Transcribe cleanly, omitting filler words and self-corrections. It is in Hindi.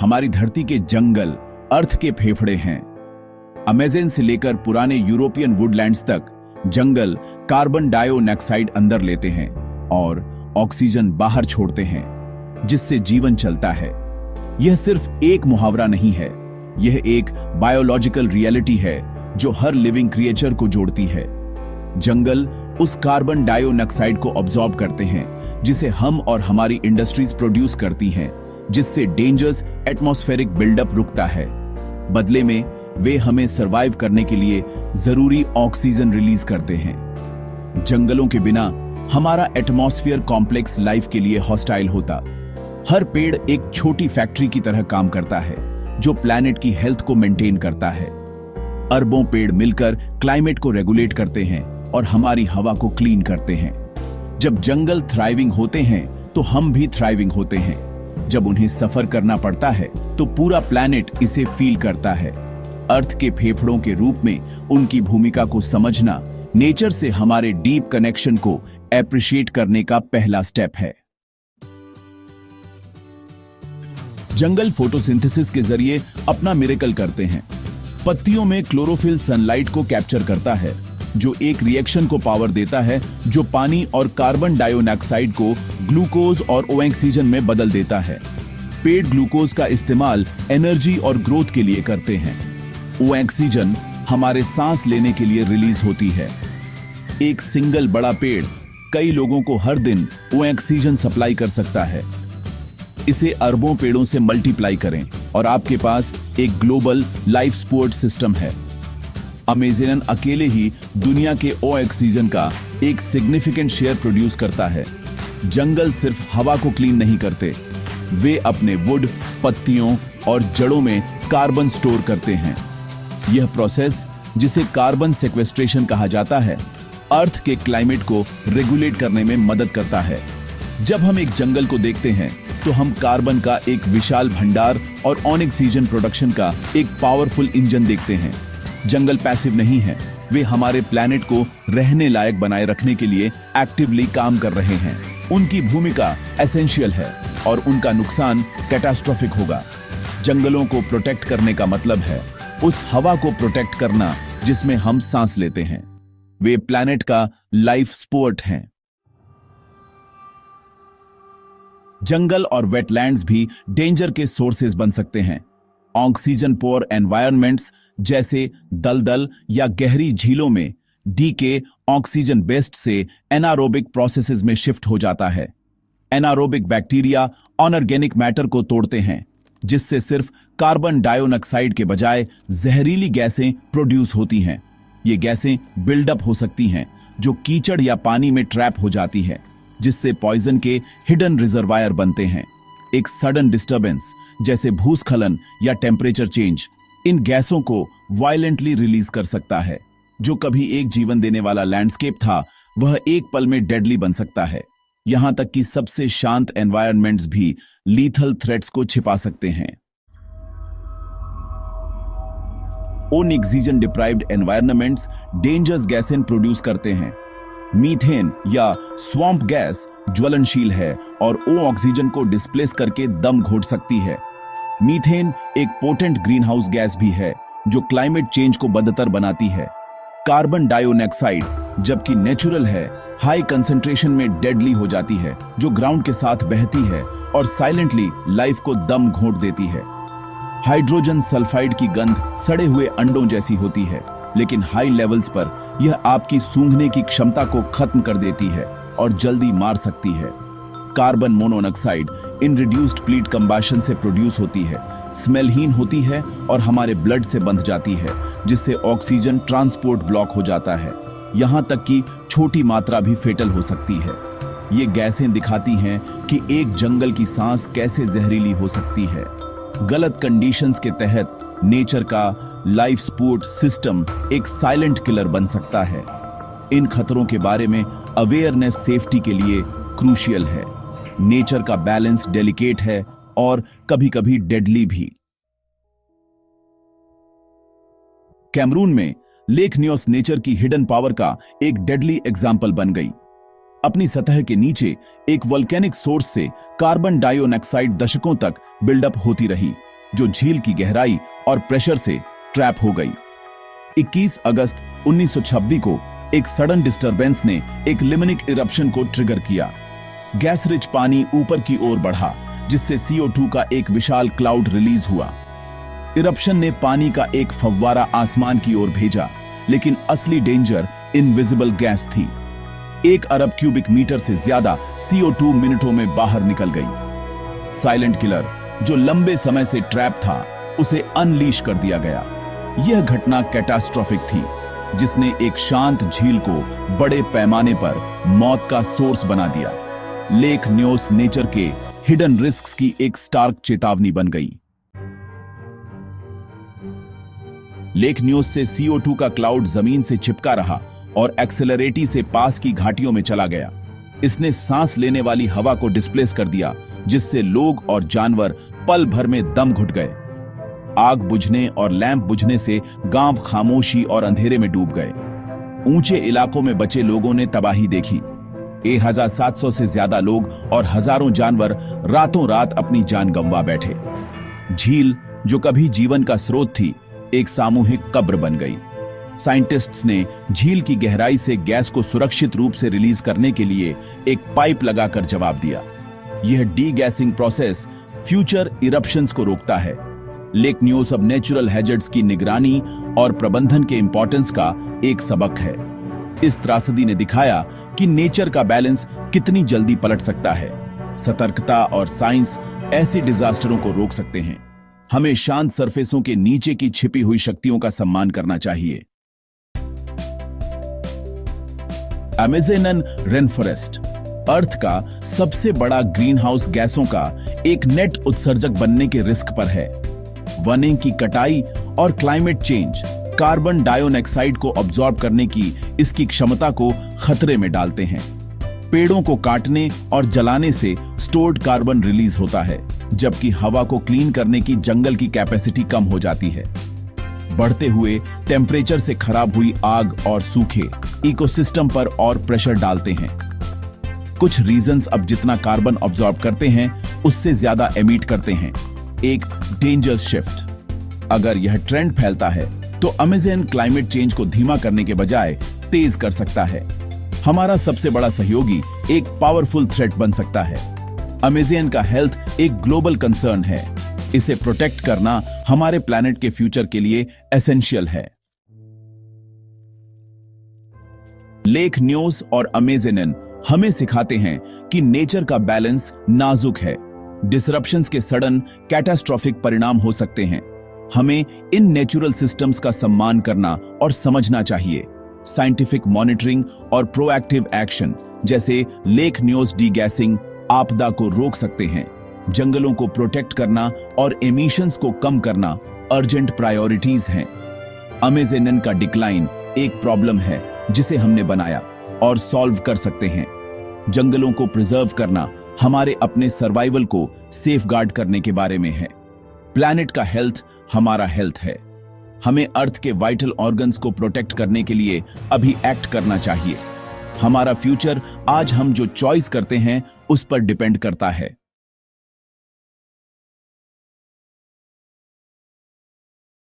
हमारी धरती के जंगल अर्थ के फेफड़े हैं। अमेज़न से लेकर पुराने यूरोपियन वुडलैंड्स तक जंगल कार्बन डाइऑक्साइड अंदर लेते हैं और ऑक्सीजन बाहर छोड़ते हैं, जिससे जीवन चलता है। यह सिर्फ एक मुहावरा नहीं है, यह एक बायोलॉजिकल रियलिटी है जो हर लिविंग क्रिएचर को जोड़ती है। जंगल उस कार्बन डाइऑक्साइड को ऑब्जॉर्ब करते हैं जिसे हम और हमारी इंडस्ट्रीज प्रोड्यूस करती हैं, जिससे डेंजरस एटमॉस्फेरिक बिल्डअप रुकता है। बदले में वे हमें सरवाइव करने के लिए जरूरी ऑक्सीजन रिलीज करते हैं। जंगलों के बिना हमारा एटमॉस्फेयर कॉम्प्लेक्स लाइफ के लिए हॉस्टाइल होता। हर पेड़ एक छोटी फैक्ट्री की तरह काम करता है जो प्लैनेट की हेल्थ को मेंटेन करता है। अरबों पेड़ मिलकर क्लाइमेट को रेगुलेट करते हैं और हमारी हवा को क्लीन करते हैं। जब जंगल थ्राइविंग होते हैं तो हम भी थ्राइविंग होते हैं। जब उन्हें सफर करना पड़ता है तो पूरा प्लैनेट इसे फील करता है। अर्थ के फेफड़ों के रूप में उनकी भूमिका को समझना नेचर से हमारे डीप कनेक्शन को एप्रिशिएट करने का पहला स्टेप है। जंगल फोटोसिंथेसिस के जरिए अपना मिरेकल करते हैं। पत्तियों में क्लोरोफिल सनलाइट को कैप्चर करता है, जो एक रिएक्शन को पावर देता है जो पानी और कार्बन डाइऑक्साइड को ग्लूकोज और ऑक्सीजन में बदल देता है। पेड़ ग्लूकोज का इस्तेमाल एनर्जी और ग्रोथ के लिए करते हैं। ऑक्सीजन हमारे सांस लेने के लिए रिलीज होती है। एक सिंगल बड़ा पेड़ कई लोगों को हर दिन ऑक्सीजन सप्लाई कर सकता है। इसे अरबों पेड़ों से मल्टीप्लाई करें और आपके पास एक ग्लोबल लाइफ सपोर्ट सिस्टम है। अमेज़न अकेले ही दुनिया के ऑक्सीजन का एक सिग्निफिकेंट शेयर प्रोड्यूस करता है। जंगल सिर्फ हवा को क्लीन नहीं करते, वे अपने वुड, पत्तियों और जड़ों में कार्बन स्टोर करते हैं। यह प्रोसेस, जिसे कार्बन सेक्वेस्ट्रेशन कहा जाता है, अर्थ के क्लाइमेट को रेगुलेट करने में मदद करता है। जब हम एक जंगल को देखते हैं तो हम कार्बन का एक विशाल भंडार और ऑक्सीजन प्रोडक्शन का एक पावरफुल इंजन देखते हैं। जंगल पैसिव नहीं है, वे हमारे प्लैनेट को रहने लायक बनाए रखने के लिए एक्टिवली काम कर रहे हैं। उनकी भूमिका एसेंशियल है और उनका नुकसान कैटास्ट्रोफिक होगा। जंगलों को प्रोटेक्ट करने का मतलब है उस हवा को प्रोटेक्ट करना जिसमें हम सांस लेते हैं। वे प्लैनेट का लाइफ सपोर्ट हैं। जंगल और वेटलैंड्स भी डेंजर के सोर्सेज बन सकते हैं। ऑक्सीजन पोर एनवायरनमेंट्स जैसे दलदल या गहरी झीलों में डीके ऑक्सीजन बेस्ट से एनारोबिक प्रोसेसेस में शिफ्ट हो जाता है। एनारोबिक बैक्टीरिया अनऑर्गेनिक मैटर को तोड़ते हैं, जिससे सिर्फ कार्बन डाइऑक्साइड के बजाय जहरीली गैसें प्रोड्यूस होती हैं। ये गैसें बिल्डअप हो सकती हैं जो कीचड़ या पानी में ट्रैप हो जाती है, जिससे पॉइजन के हिडन रिजर्वायर बनते हैं। एक सडन डिस्टर्बेंस जैसे भूस्खलन या टेम्परेचर चेंज इन गैसों को वायलेंटली रिलीज कर सकता है। जो कभी एक जीवन देने वाला लैंडस्केप था, वह एक पल में डेडली बन सकता है। यहां तक कि सबसे शांत एनवायरनमेंट्स भी लीथल थ्रेट्स को छिपा सकते हैं। ऑक्सीजन डिप्राइव्ड एनवायरनमेंट्स डेंजरस गैसें प्रोड्यूस करते हैं। मीथेन या स्वैम्प गैस ज्वलनशील है और ऑक्सीजन को डिस्प्लेस करके दम घोट सकती है। मीथेन एक पोटेंट ग्रीनहाउस गैस भी है जो क्लाइमेट चेंज को बदतर बनाती है। कार्बन डाइऑक्साइड, जबकि नेचुरल है, हाई कंसंट्रेशन में डेडली हो जाती है, जो ग्राउंड के साथ बहती है और साइलेंटली लाइफ को दम घोट देती है। हाइड्रोजन सल्फाइड की गंध सड़े हुए अंडों जैसी होती है, लेकिन हाई लेवल्स पर यह आपकी सूंघने की क्षमता को खत्म कर देती है और जल्दी मार सकती है। कार्बन मोनोऑक्साइड इन रिड्यूस्ड प्लीट कंबशन से प्रोड्यूस होती है, स्मेलहीन होती है और हमारे ब्लड से बंध जाती है, जिससे ऑक्सीजन ट्रांसपोर्ट ब्लॉक हो जाता है। यहां तक कि छोटी मात्रा भी फेटल हो सकती है। ये गैसें दिखाती हैं कि एक जंगल की सांस कैसे जहरीली हो सकती है। गलत कंडीशंस के तहत नेचर का लाइफ सपोर्ट सिस्टम एक साइलेंट किलर बन सकता है। इन खतरों के बारे में अवेयरनेस सेफ्टी के लिए क्रूशियल है। नेचर का बैलेंस डेलिकेट है और कभी-कभी डेडली भी। कैमरून में लेक न्योस नेचर की हिडन पावर का एक डेडली एग्जाम्पल बन गई। अपनी सतह के नीचे एक वोल्केनिक सोर्स से कार्बन डाइऑक्साइड दशकों तक बिल्डअप होती रही, जो झील की गहराई और प्रेशर से ट्रैप हो गई। 21 अगस्त 1926 को एक सडन डिस्टरबेंस ने एक लिमनिक इरप्शन को ट्रिगर किया। गैस रिच पानी ऊपर की ओर बढ़ा, जिससे CO2 का एक विशाल क्लाउड रिलीज हुआ। इरप्शन ने पानी का एक फव्वारा आसमान की ओर भेजा, लेकिन असली डेंजर इनविजिबल गैस थी। 1 अरब क्यूबिक मीटर से ज्यादा CO2 मिनटों में बाहर निकल गई। साइलेंट किलर जो लंबे समय से ट्रैप था, उसे अनलीश कर दिया गया। यह घटना कैटास्ट्रोफिक थी, जिसने एक शांत झील को बड़े पैमाने पर मौत का सोर्स बना दिया। लेक न्योस नेचर के हिडन रिस्क्स की एक स्टार्क चेतावनी बन गई। लेक न्योस से CO2 का क्लाउड जमीन से चिपका रहा और एक्सेलरेटी से पास की घाटियों में चला गया। इसने सांस लेने वाली हवा को डिस्प्लेस कर दिया, जिससे लोग और जानवर पल भर में दम घुट गए। आग बुझने और लैंप बुझने से गांव खामोशी और अंधेरे में डूब गए। ऊंचे इलाकों में बचे लोगों ने तबाही देखी। 1700 से ज्यादा लोग और हजारों जानवर रातों रात अपनी जान गंवा बैठे। झील जो कभी जीवन का स्रोत थी, एक सामूहिक कब्र बन गई। साइंटिस्ट्स ने झील की गहराई से गैस को सुरक्षित रूप से रिलीज करने के लिए एक पाइप लगाकर जवाब दिया। यह डी-गैसिंग प्रोसेस फ्यूचर इरप्शंस को रोकता है। लेक न्योस अब नेचुरल हैजर्ड्स की निगरानी और प्रबंधन के इंपॉर्टेंस का एक सबक है। इस त्रासदी ने दिखाया कि नेचर का बैलेंस कितनी जल्दी पलट सकता है। सतर्कता और साइंस ऐसे डिजास्टरों को रोक सकते हैं। हमें शांत सरफेसों के नीचे की छिपी हुई शक्तियों का सम्मान करना चाहिए। अमेज़न रेन फॉरेस्ट अर्थ का सबसे बड़ा ग्रीन हाउस गैसों का एक नेट उत्सर्जक बनने के रिस्क पर है। वनों की कटाई और क्लाइमेट चेंज कार्बन डाइऑक्साइड को अब्सॉर्ब करने की इसकी क्षमता को खतरे में डालते हैं। पेड़ों को काटने और जलाने से स्टोर्ड कार्बन रिलीज होता है, जबकि हवा को क्लीन करने की जंगल की कैपेसिटी कम हो जाती है। बढ़ते हुए टेम्परेचर से खराब हुई आग और सूखे इकोसिस्टम पर और प्रेशर डालते हैं। कुछ रीजन्स अब जितना कार्बन अब्सॉर्ब करते हैं, उससे ज्यादा एमिट करते हैं। एक डेंजर शिफ्ट। अगर यह ट्रेंड फैलता है तो अमेज़न क्लाइमेट चेंज को धीमा करने के बजाय तेज कर सकता है। हमारा सबसे बड़ा सहयोगी एक पावरफुल थ्रेट बन सकता है। अमेज़न का हेल्थ एक ग्लोबल कंसर्न है। इसे प्रोटेक्ट करना हमारे प्लैनेट के फ्यूचर के लिए एसेंशियल है। लेक न्योस और अमेज़न हमें सिखाते हैं कि नेचर का बैलेंस नाजुक है। डिसरप्शंस के सडन कैटास्ट्रोफिक परिणाम हो सकते हैं। हमें इन नेचुरल सिस्टम्स का सम्मान करना और समझना चाहिए। साइंटिफिक मॉनिटरिंग और प्रोएक्टिव एक्शन जैसे लेक न्योस डी-गैसिंग आपदा को रोक सकते हैं। जंगलों को प्रोटेक्ट करना और एमिशंस को कम करना अर्जेंट प्रायोरिटीज हैं। अमेज़न का डिक्लाइन एक प्रॉब्लम है जिसे हमने बनाया और सॉल्व कर सकते हैं। जंगलों को प्रिजर्व करना हमारे अपने सर्वाइवल को सेफगार्ड करने के बारे में है। प्लैनेट का हेल्थ हमारा हेल्थ है। हमें अर्थ के वाइटल ऑर्गन्स को प्रोटेक्ट करने के लिए अभी एक्ट करना चाहिए। हमारा फ्यूचर आज हम जो चॉइस करते हैं उस पर डिपेंड करता है।